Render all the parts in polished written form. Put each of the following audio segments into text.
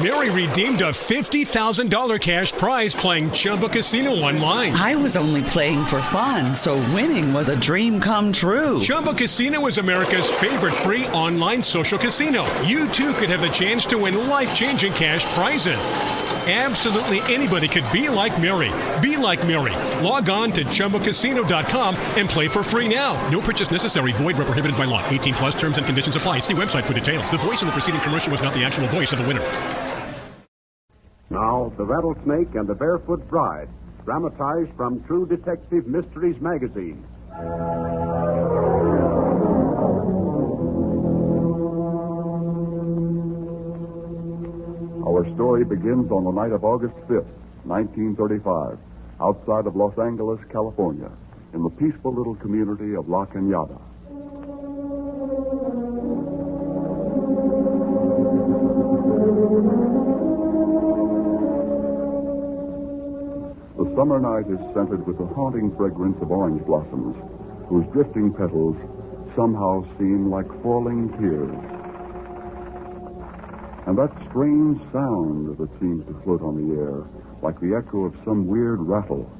Mary redeemed a $50,000 cash prize playing Chumba Casino online. I was only playing for fun, so winning was a dream come true. Chumba Casino is America's favorite free online social casino. You, too, could have the chance to win life-changing cash prizes. Absolutely anybody could be like Mary. Be like Mary. Log on to ChumbaCasino.com and play for free now. No purchase necessary. Void where prohibited by law. 18 plus terms and conditions apply. See website for details. The voice in the preceding commercial was not the actual voice of the winner. Now, The Rattlesnake and the Barefoot Bride, dramatized from True Detective Mysteries magazine. Our story begins on the night of August 5th, 1935, outside of Los Angeles, California, in the peaceful little community of La Cañada. The summer night is scented with the haunting fragrance of orange blossoms, whose drifting petals somehow seem like falling tears. And that strange sound that seems to float on the air, like the echo of some weird rattle.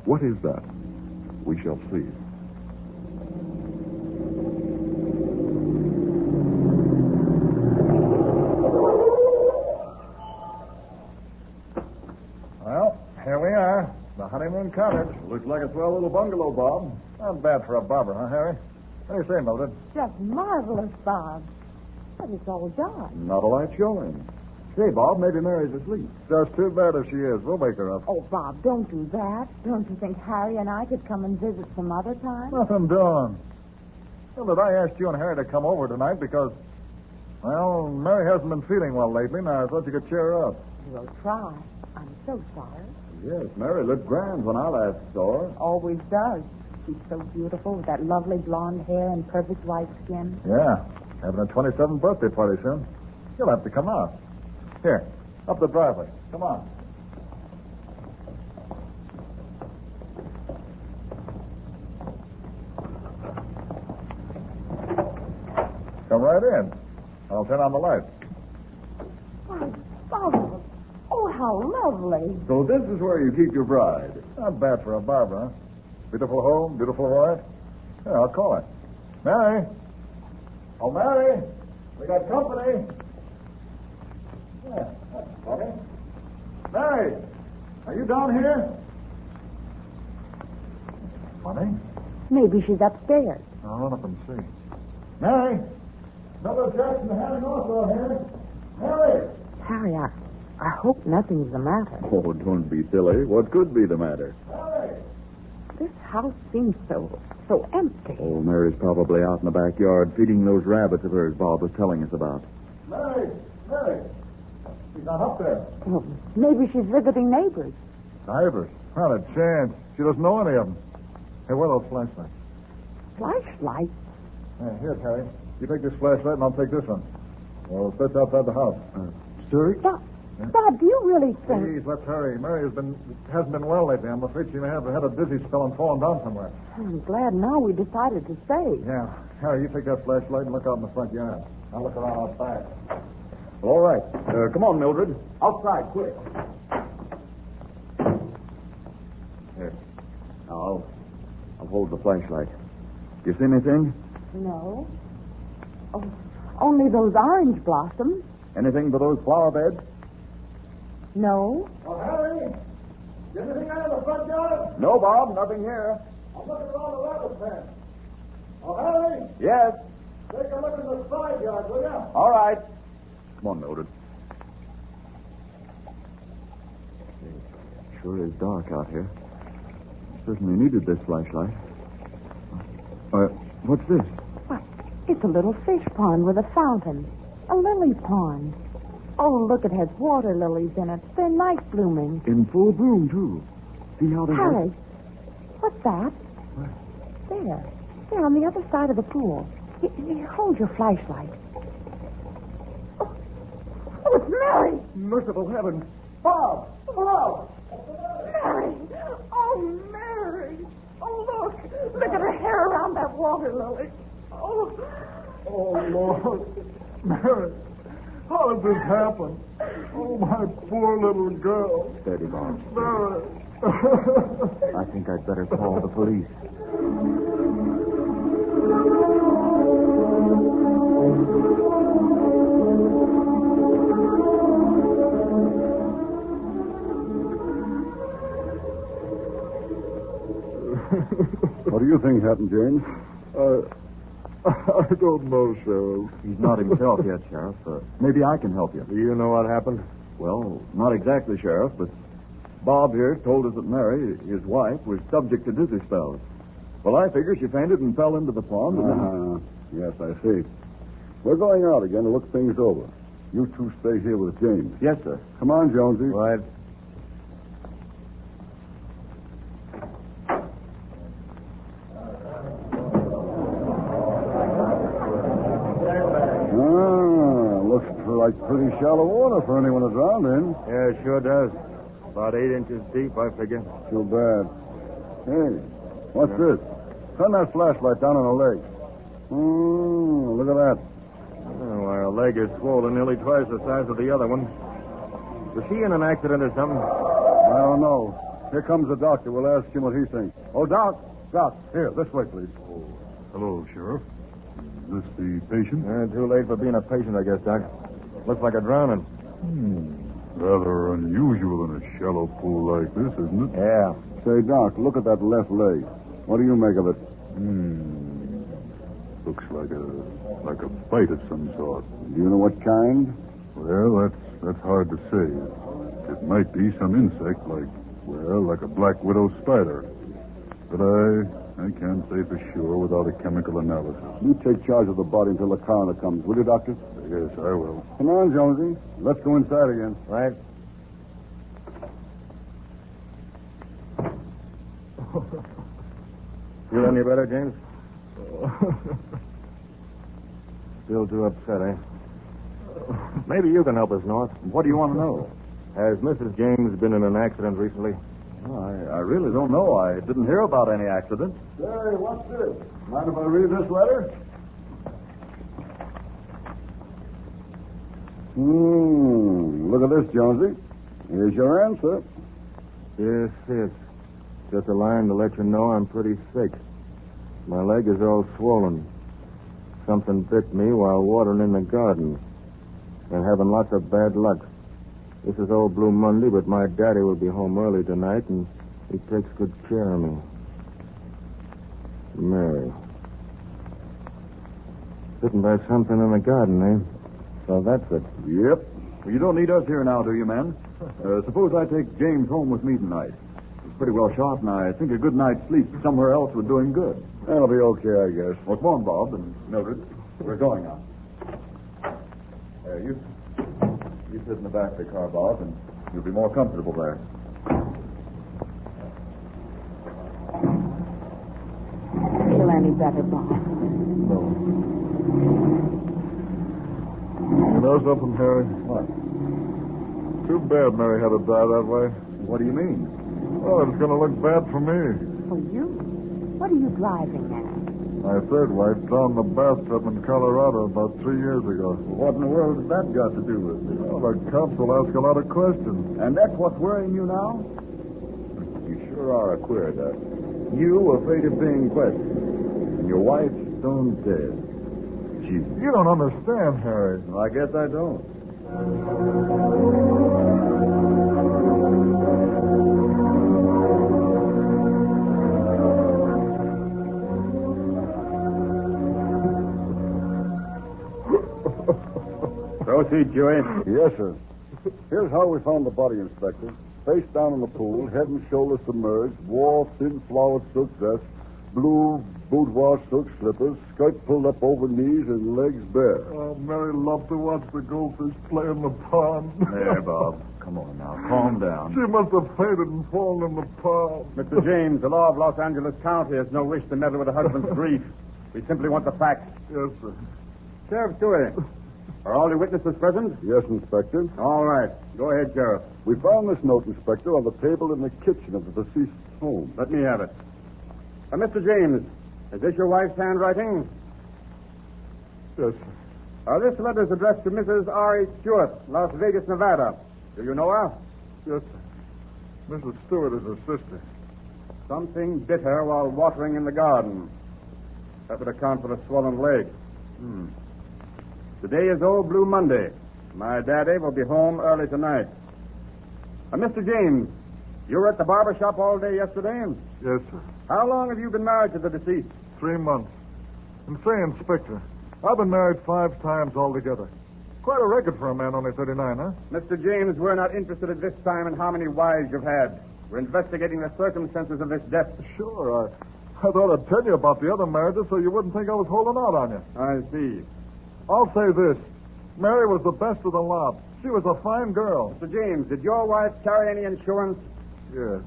What is that? We shall see. Well, here we are. The honeymoon cottage. Looks like a swell little bungalow, Bob. Not bad for a barber, huh, Harry? What do you say, Mildred? Just marvelous, Bob. But it's all dark. Not a light showing. Say, Bob, maybe Mary's asleep. Just too bad if she is. We'll wake her up. Oh, Bob, don't do that. Don't you think Harry and I could come and visit some other time? Nothing doing. Mildred, I asked you and Harry to come over tonight because, well, Mary hasn't been feeling well lately, and I thought you could cheer her up. We'll try. I'm so sorry. Yes, Mary looked grand when I last saw her. Always does. She's so beautiful with that lovely blonde hair and perfect white skin. Yeah, having a 27th birthday party soon. You'll have to come out. Here, up the driveway. Come on. Come right in. I'll turn on the lights. Why, Bob. Oh, how lovely. So this is where you keep your bride. Not bad for a barber, huh? Beautiful home, beautiful wife. Yeah, I'll call her. Mary. Oh, Mary. We got company. Yeah, that's funny. Mary, are you down here? Funny. Maybe she's upstairs. I'll run up and see. Mary, Mildred Jackson having also here. Mary. Harry, I hope nothing's the matter. Oh, don't be silly. What could be the matter? Mary. This house seems so empty. Oh, Mary's probably out in the backyard feeding those rabbits of hers Bob was telling us about. Mary. She's not up there. Well, maybe she's visiting neighbors. Neighbors? Not a chance. She doesn't know any of them. Hey, where are those flashlights? Flashlights? Here, Harry. You take this flashlight and I'll take this one. Well, it's outside the house. Sir? Bob, do you really think... Please, let's hurry. Mary hasn't been well lately. I'm afraid she may have had a dizzy spell and fallen down somewhere. I'm glad now we decided to stay. Yeah. Harry, you take that flashlight and look out in the front yard. I'll look around outside. Well, all right. Come on, Mildred. Outside, quick. Here. Now, I'll hold the flashlight. You see anything? No. Oh, only those orange blossoms. Anything but those flower beds? No. Oh, Harry! Is anything out of the front yard? No, Bob. Nothing here. I'm looking around the rabbit pen. Oh, Harry! Yes. Take a look in the side yard, will you? All right. Come on, Mildred. It sure is dark out here. Certainly needed this flashlight. What's this? Why, it's a little fish pond with a fountain. A lily pond. Oh, look, it has water lilies in it. They're night blooming. In full bloom, too. See how they Harry, what's that? There, on the other side of the pool. Here, hold your flashlight. Oh, it's Mary! Merciful heavens. Bob! Bob! Mary! Oh, Mary! Oh, look! Look at her hair around that water lily. Oh. Oh, Lord. Mary, how did this happen? Oh, my poor little girl. Steady, Bob. Mary. I think I'd better call the police. What do you think happened, James? I don't know, Sheriff. He's not himself yet, Sheriff. Maybe I can help you. Do you know what happened? Well, not exactly, Sheriff, but Bob here told us that Mary, his wife, was subject to dizzy spells. Well, I figure she fainted and fell into the pond. And Yes, I see. We're going out again to look things over. You two stay here with James. Yes, sir. Come on, Jonesy. Right. Looks like pretty shallow water for anyone to drown in. Yeah, it sure does. About 8 inches deep, I figure. Too bad. Hey, what's this? Turn that flashlight down on her leg. Look at that. Oh, our leg is swollen nearly twice the size of the other one. Was she in an accident or something? I don't know. Here comes the doctor. We'll ask him what he thinks. Oh, Doc. Doc, here, this way, please. Hello, Sheriff. Is this the patient? Too late for being a patient, I guess, Doc. Looks like a drowning. Rather unusual in a shallow pool like this, isn't it? Yeah. Say, Doc, look at that left leg. What do you make of it? Looks like a bite of some sort. Do you know what kind? Well, that's hard to say. It might be some insect like a black widow spider. But I can't say for sure without a chemical analysis. You take charge of the body until the coroner comes, will you, Doctor? Yes, I will. Come on, Jonesy. Let's go inside again. Right. Feel any better, James? Still too upset, eh? Maybe you can help us, North. What do you want to know? Has Mrs. James been in an accident recently? Well, I really don't know. I didn't hear about any accident. Say, what's this? Mind if I read this letter? Look at this, Jonesy. Here's your answer. Yes. Just a line to let you know I'm pretty sick. My leg is all swollen. Something bit me while watering in the garden. And having lots of bad luck. This is old Blue Monday, but my daddy will be home early tonight, and he takes good care of me. Mary. Bitten by something in the garden, eh? So that's it. Yep. Well, you don't need us here now, do you, men? Suppose I take James home with me tonight. He's pretty well shot, and I think a good night's sleep somewhere else would do him good. That'll be okay, I guess. Well, come on, Bob and Mildred. We're going now. You sit in the back of the car, Bob, and you'll be more comfortable there. Feel any better, Bob? You know something, Harry? What? Too bad Mary had to die that way. What do you mean? Oh, it's going to look bad for me. For you? What are you driving at? My third wife drowned in a bathtub in Colorado about 3 years ago. What in the world has that got to do with it? Well, the cops will ask a lot of questions. And that's what's worrying you now? You sure are a queer duck. You afraid of being questioned. And your wife stone dead. Gee. You don't understand, Harry. Well, I guess I don't. Proceed, Dewey. Yes, sir. Here's how we found the body, Inspector. Face down in the pool, head and shoulders submerged, wore thin flowered silk dress, blue boudoir silk slippers, skirt pulled up over knees, and legs bare. Oh, Mary loved to watch the goldfish play in the pond. There, Bob. Come on now. Calm down. She must have fainted and fallen in the pond. Mr. James, the law of Los Angeles County has no wish to meddle with a husband's grief. We simply want the facts. Yes, sir. Sheriff Stewart, are all your witnesses present? Yes, Inspector. All right. Go ahead, Sheriff. We found this note, Inspector, on the table in the kitchen of the deceased's home. Let me have it. Mr. James, is this your wife's handwriting? Yes, This letter's addressed to Mrs. R.H. Stewart, Las Vegas, Nevada. Do you know her? Yes, sir. Mrs. Stewart is her sister. Something bit her while watering in the garden. That would account for the swollen leg. Today is Old Blue Monday. My daddy will be home early tonight. Mr. James, you were at the barber shop all day yesterday? Yes, sir. How long have you been married to the deceased? 3 months. And say, Inspector, I've been married 5 times altogether. Quite a record for a man only 39, huh? Mr. James, we're not interested at this time in how many wives you've had. We're investigating the circumstances of this death. Sure, I thought I'd tell you about the other marriages so you wouldn't think I was holding out on you. I see. I'll say this. Mary was the best of the lot. She was a fine girl. Mr. James, did your wife carry any insurance? Yes.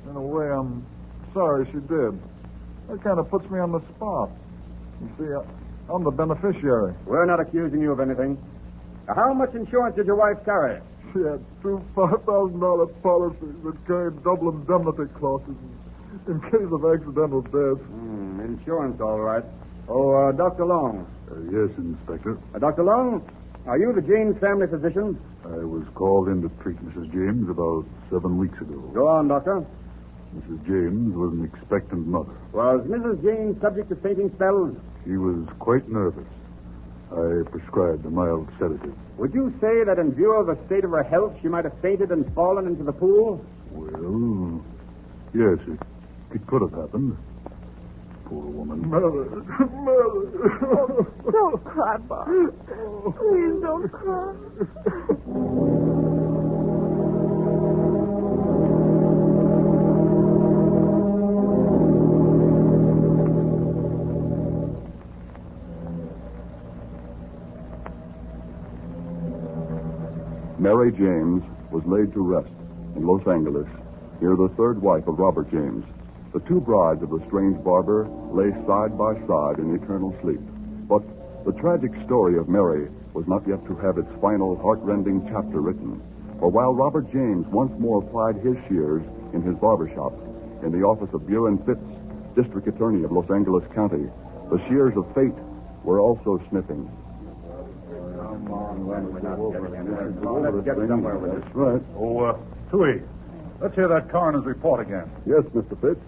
In a way, I'm sorry she did. That kind of puts me on the spot. You see, I'm the beneficiary. We're not accusing you of anything. How much insurance did your wife carry? She had 2 $5,000 policies that carried double indemnity clauses in case of accidental death. Insurance, all right. Oh, Dr. Long. Yes, Inspector. Dr. Long, are you the James family physician? I was called in to treat Mrs. James about 7 weeks ago. Go on, Doctor. Mrs. James was an expectant mother. Was Mrs. James subject to fainting spells? She was quite nervous. I prescribed a mild sedative. Would you say that in view of the state of her health, she might have fainted and fallen into the pool? Well, yes, it could have happened. Poor woman. Mother. Don't cry, Bob. Please don't cry. Mary James was laid to rest in Los Angeles, near the third wife of Robert James. The 2 brides of the strange barber lay side by side in eternal sleep. But the tragic story of Mary was not yet to have its final heart-rending chapter written. For while Robert James once more plied his shears in his barber shop in the office of Buren Fitz, District Attorney of Los Angeles County, the shears of fate were also sniffing. Let's get somewhere with this. That's right. Oh, Tui, let's hear that coroner's report again. Yes, Mr. Fitz.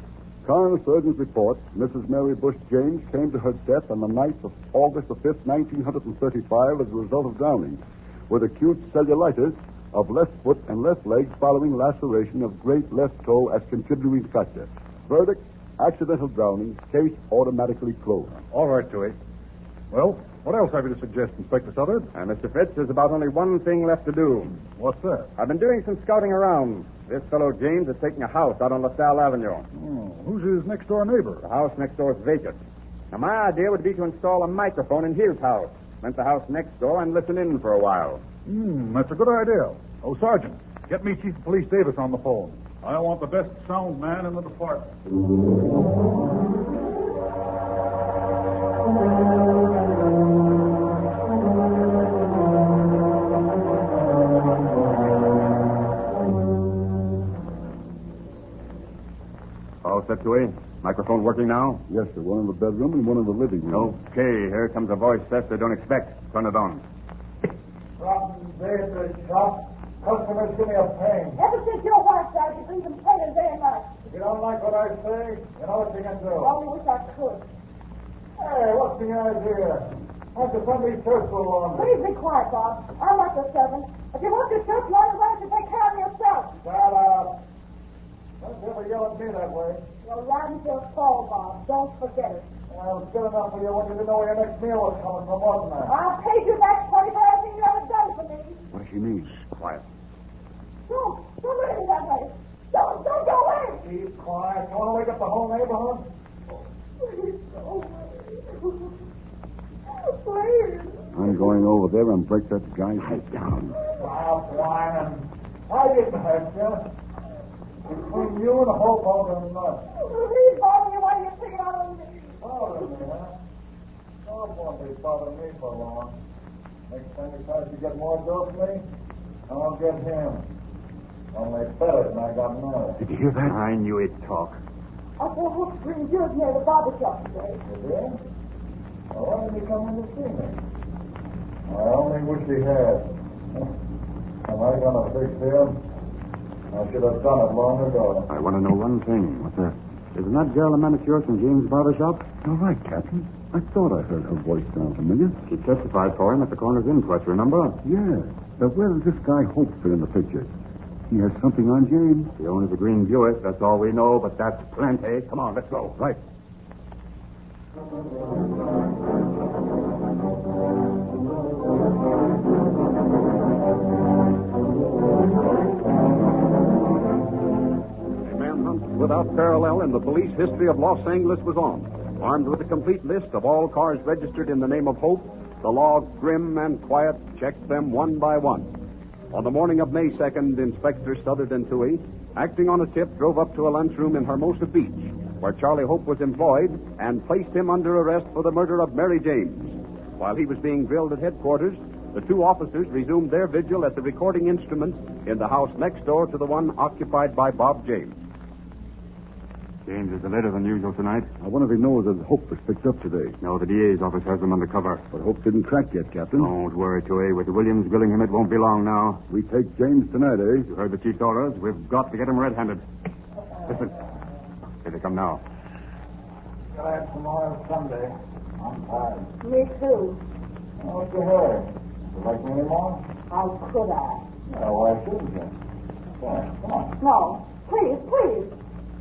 Coroner surgeon's report, Mrs. Mary Bush James came to her death on the night of August the 5th, 1935 as a result of drowning, with acute cellulitis of left foot and left leg following laceration of great left toe as contributing factor. Verdict, accidental drowning, case automatically closed. All right, Tui. Well, what else have you to suggest, Inspector Southard? Mr. Fitz, there's about only one thing left to do. What's that? I've been doing some scouting around. This fellow James is taking a house out on LaSalle Avenue. Oh, who's his next-door neighbor? The house next door is vacant. Now, my idea would be to install a microphone in his house, rent the house next door, and listen in for a while. That's a good idea. Oh, Sergeant, get me Chief of Police Davis on the phone. I want the best sound man in the department. All set, Tui? Microphone working now? Yes, sir. One in the bedroom and one in the living room. Okay, here comes a voice test they don't expect. Turn it on. From Davis shop, customers give me a pain. Ever since your wife died, you've been complaining very much. If you don't like what I say, you know what you can do. I only wish I could. Hey, what's the idea? How's the Sunday church go on? Please be quiet, Bob. I'm not your servant. If you want your church, why don't you take care of yourself? Shut up. Don't ever yell at me that way. You're right until fall, Bob. Don't forget it. I was good enough for you when you didn't know where your next meal was coming from, wasn't I? I'll pay you back 20 for everything you ever done for me. What does she mean? Quiet. Don't look at me that way. Don't go away. Keep quiet. You want to wake up the whole neighborhood? Please don't. Please. I'm going over there and break that guy's head down. Stop whining. I didn't hurt you. Between you and the hobo and nuts. Please bother me while you're sitting out on me. Bother me, huh? Oh, won't be bothering me for long. Next time he tries to get more dope from me, I'll get him. Only better than I got mine. Did you hear that? I knew he'd talk. I saw Hook Green Hills near the barber shop today. You did? Well, why didn't he come in to see me? I only wish he had. Am I going to fix him? I should have done it long ago. I want to know one thing. What's that? Isn't that girl a manicure from James' barber shop? All right, Captain. I thought I heard her voice sound familiar. She testified for him at the coroner's inquest, remember? Yeah. But where does this guy Hope fit in the picture? He has something on James. He owns a green Buick, that's all we know, but that's plenty. Come on, let's go. Right. A manhunt without parallel in the police history of Los Angeles was on. Armed with a complete list of all cars registered in the name of Hope, the law, grim and quiet, checked them one by one. On the morning of May 2nd, Inspector Sutherland Toohey, acting on a tip, drove up to a lunchroom in Hermosa Beach, where Charlie Hope was employed, and placed him under arrest for the murder of Mary James. While he was being drilled at headquarters, the two officers resumed their vigil at the recording instruments in the house next door to the one occupied by Bob James. James is later than usual tonight. I wonder if he knows that Hope was picked up today. No, the DA's office has him under cover. But Hope didn't crack yet, Captain. Don't worry, Toohey. With Williams grilling him, it won't be long now. We take James tonight, eh? You heard the chief's orders. We've got to get him red-handed. Listen. Here they come now. Glad tomorrow's Sunday. I'm tired. Me too. What's your hurry? You like me anymore? How could I? Yeah, why shouldn't you? Come on. No. Please, please.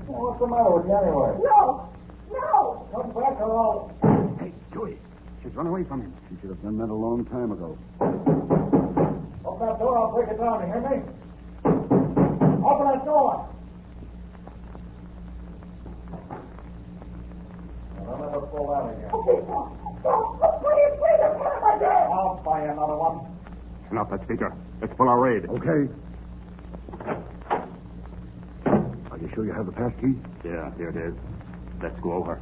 Well, what's the matter with you anyway? No. No. Come back or I'll... Hey, Toohey. She's run away from him. She should have done that a long time ago. Open that door, I'll break it down. You hear me? Open that door. Now, don't ever pull that again. Please, please, I'm out of my bed. I'll buy you another one. Turn off that speaker. Let's pull our raid. Okay. Are you sure you have the pass key? Yeah, here it is. Let's go over.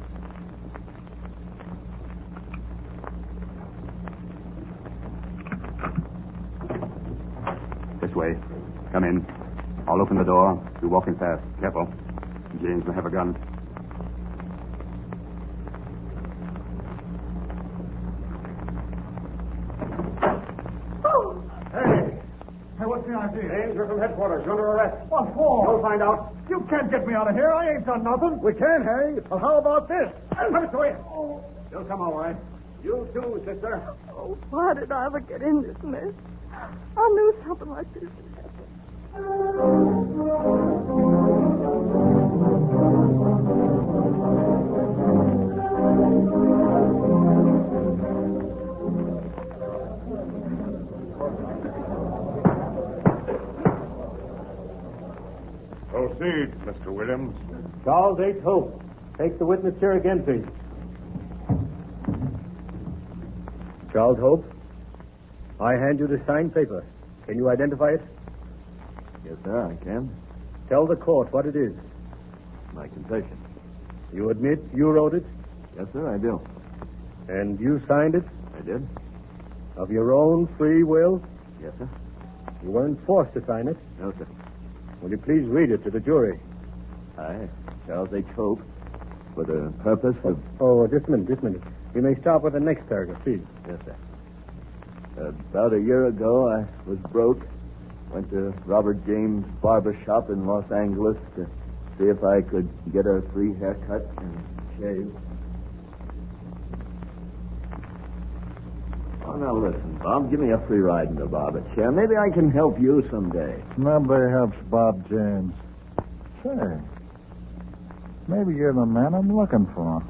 This way. Come in. I'll open the door. You walk in fast. Careful. James may have a gun. Hey, what's the idea? James, you're from headquarters. You're under arrest. What for? You'll find out. You can't get me out of here. I ain't done nothing. We can, Harry. Well, how about this? Come to it. You'll come all right. You too, sister. Oh, why did I ever get in this mess? I knew something like this would happen. Proceed, Mr. Williams. Charles H. Hope. Take the witness chair again, please. Charles Hope, I hand you the signed paper. Can you identify it? Yes, sir, I can. Tell the court what it is. My confession. You admit you wrote it? Yes, sir, I do. And you signed it? I did. Of your own free will? Yes, sir. You weren't forced to sign it. No, sir. Will you please read it to the jury? I, Charles H. Hope, for the purpose of... Oh, just a minute. You may start with the next paragraph, please. Yes, sir. About a year ago, I was broke. Went to Robert James' barber shop in Los Angeles to see if I could get a free haircut and shave. Oh, now listen, Bob. Give me a free ride in the barber chair. Maybe I can help you someday. Nobody helps Bob James. Say, maybe you're the man I'm looking for.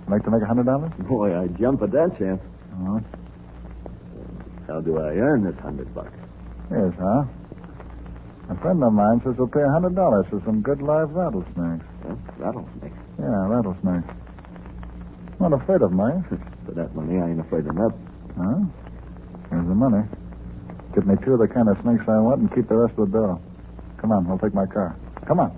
Like to make $100? Boy, I'd jump at that chance. Uh-huh. How do I earn this $100? Yes, huh? A friend of mine says he'll pay $100 for some good live rattlesnakes. Huh? Rattlesnakes? Yeah, rattlesnakes. Not afraid of them, are you? For that money, I ain't afraid of nothing. Huh? Here's the money. Get me 2 of the kind of snakes I want and keep the rest of the dough. Come on, I'll take my car. Come on.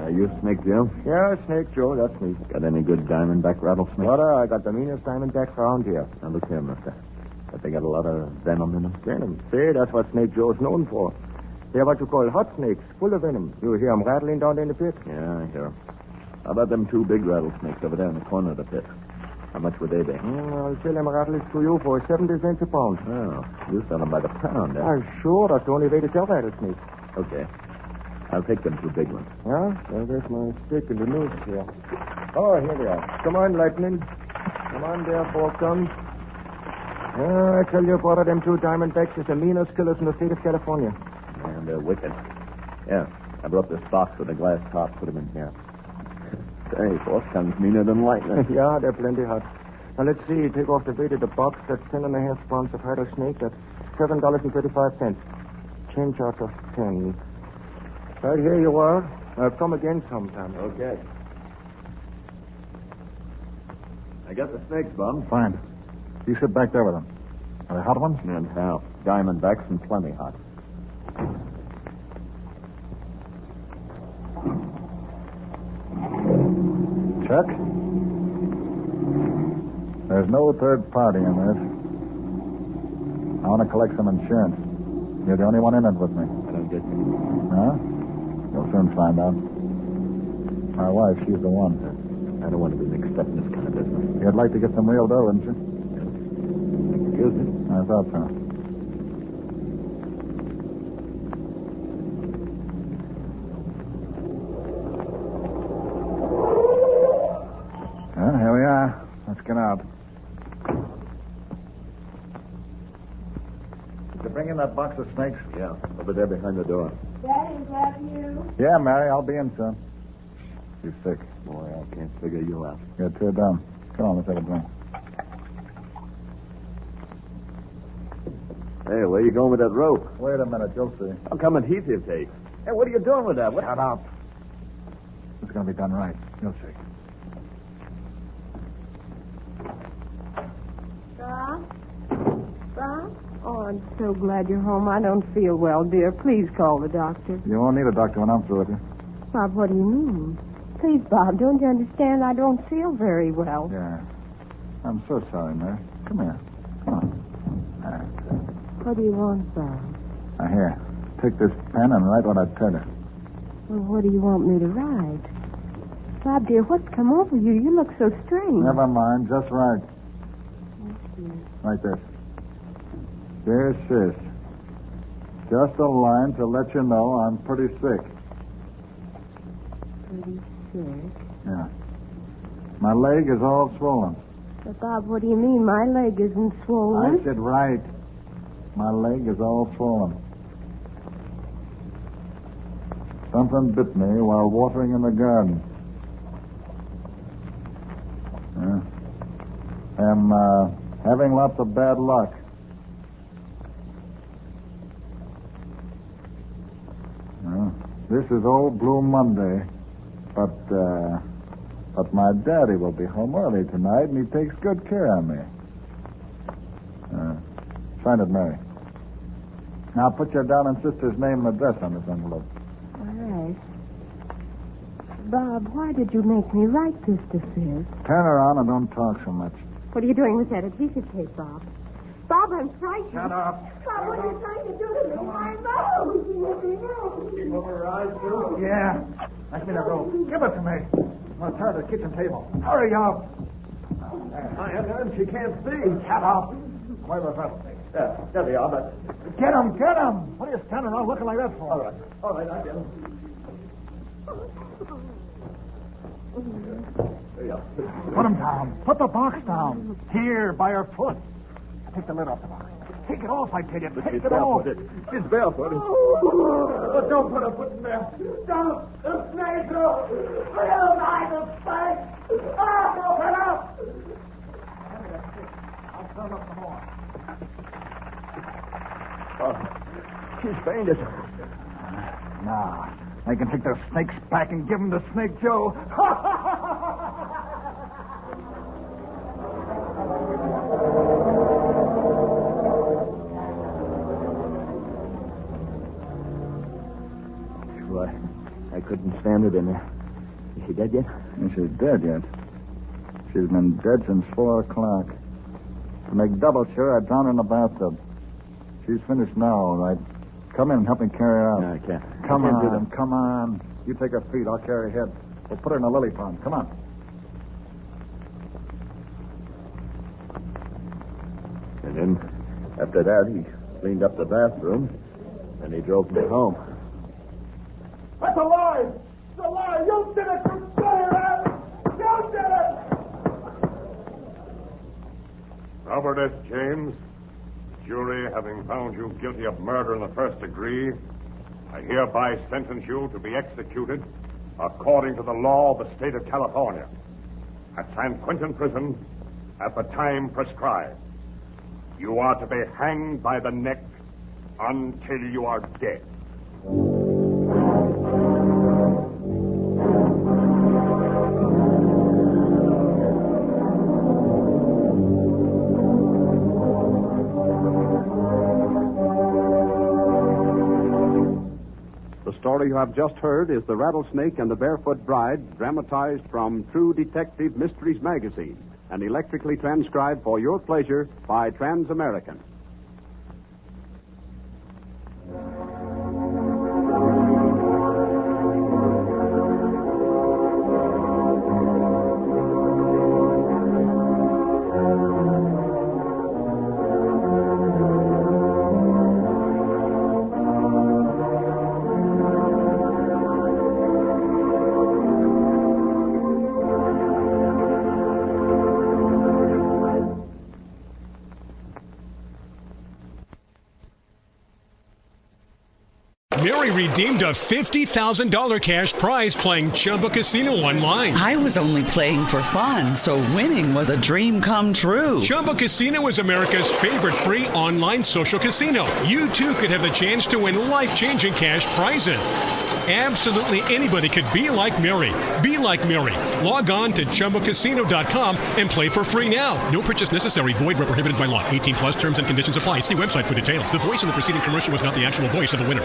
You Snake Joe? Yeah, Snake Joe, that's me. Got any good diamondback rattlesnakes? What, I got the meanest diamondback around here. Now, look here, mister. But they got a lot of venom in them. Venom? See, that's what Snake Joe's known for. They're what you call hot snakes, full of venom. You hear them rattling down there in the pit? Yeah, I hear them. How about them 2 big rattlesnakes over there in the corner of the pit? How much would they be? I'll sell them rattlers to you for 70 cents a pound. Oh, you sell them by the pound, eh? Sure, that's the only way to sell rattlesnakes. Okay. I'll take them 2 big ones. Yeah? Well, there's my stick in the noose here. Oh, here they are. Come on, Lightning. Come on there, Falcon. I tell you, both of them 2 Diamondbacks is the meanest killers in the state of California. Man, they're wicked. Yeah, I brought this box with a glass top. Put them in here. Say, Falcon's meaner than lightning. Yeah, they're plenty hot. Now, let's see. Take off the weight of the box. That's 10.5 pounds of rattlesnake. That's $7.35. Change out of 10. Right here you are. I'll come again sometime. Okay. I got the snakes, Bum. Fine. You sit back there with them. Are they hot ones? And how? Diamondbacks and plenty hot. Chuck? There's no third party in this. I want to collect some insurance. You're the only one in it with me. I don't get you. Huh? You'll soon find out. My wife, she's the one. I don't want to be mixed up in this kind of business. You'd like to get some real dough, wouldn't you? Excuse me? I thought so. Well, here we are. Let's get out. Did you bring in that box of snakes? Yeah, over there behind the door. Daddy, is that you? Yeah, Mary, I'll be in soon. You're sick. Boy, I can't figure you out. You're too dumb. Come on, let's have a drink. Hey, where you going with that rope? Wait a minute, you'll see. How come adhesive tape? Hey, what are you doing with that? What? Shut up. It's going to be done right. You'll see. Bob? Bob? Oh, I'm so glad you're home. I don't feel well, dear. Please call the doctor. You won't need a doctor when I'm through with you. Bob, what do you mean? Please, Bob, don't you understand? I don't feel very well. Yeah. I'm so sorry, Mary. Come here. Come on. What do you want, Bob? Now, here. Take this pen and write what I tell you. Well, what do you want me to write? Bob, dear, what's come over you? You look so strange. Never mind. Just write. Like this. Dear Sis, just a line to let you know I'm pretty sick. Pretty sick? Yeah. My leg is all swollen. But, Bob, what do you mean? My leg isn't swollen. I said right. My leg is all swollen. Something bit me while watering in the garden. I'm having lots of bad luck. This is old Blue Monday, but my daddy will be home early tonight, and he takes good care of me. Sign it, Mary. Now put your down and sister's name and address on this envelope. All right. Bob, why did you make me write this to Sis? Turn around and don't talk so much. What are you doing with that adhesive tape, Bob? Bob, I'm frightened. Shut up. Bob, what are you trying to do to me? My nose! Keep over her eyes, too? Yeah. I see that rope. Give it to me. I'm going to turn the kitchen table. Hurry up. I am. She can't see. Shut up. Where was that? There they are, but... Get him, get him. What are you standing around looking like that for? All right, I get him. There you are. Put him down. Put the box down. Here, by her foot. Take the lid off the box. Take it off, I tell you. Take it off. She's barefooted. But don't put her foot in there. Don't! The snake! Real life of snake! Open up! I'll turn up some more. Oh, she's fainted. Now, I can take their snakes back and give them to Snake Joe. I couldn't stand it in there. Is she dead yet? She's dead yet. She's been dead since 4 o'clock. To make double sure, I drowned her in the bathtub. She's finished now, all right. Come in and help me carry her out. No, I can't. Come I can't do on, that. come on. You take her feet, I'll carry her head. We'll put her in a lily pond. Come on. And then, after that, he cleaned up the bathroom, and he drove me home. That's a lie! It's a lie! You did it! You did it! You did it! Robert S. James, jury having found you guilty of murder in the first degree, I hereby sentence you to be executed according to the law of the state of California at San Quentin Prison at the time prescribed. You are to be hanged by the neck until you are dead. The story you have just heard is The Rattlesnake and the Barefoot Bride, dramatized from True Detective Mysteries magazine and electrically transcribed for your pleasure by Transamerican. Mary redeemed a $50,000 cash prize playing Chumba Casino online. I was only playing for fun, so winning was a dream come true. Chumba Casino is America's favorite free online social casino. You too could have the chance to win life-changing cash prizes. Absolutely anybody could be like Mary. Be like Mary. Log on to ChumbaCasino.com and play for free now. No purchase necessary. Void where prohibited by law. 18 plus terms and conditions apply. See website for details. The voice of the preceding commercial was not the actual voice of the winner.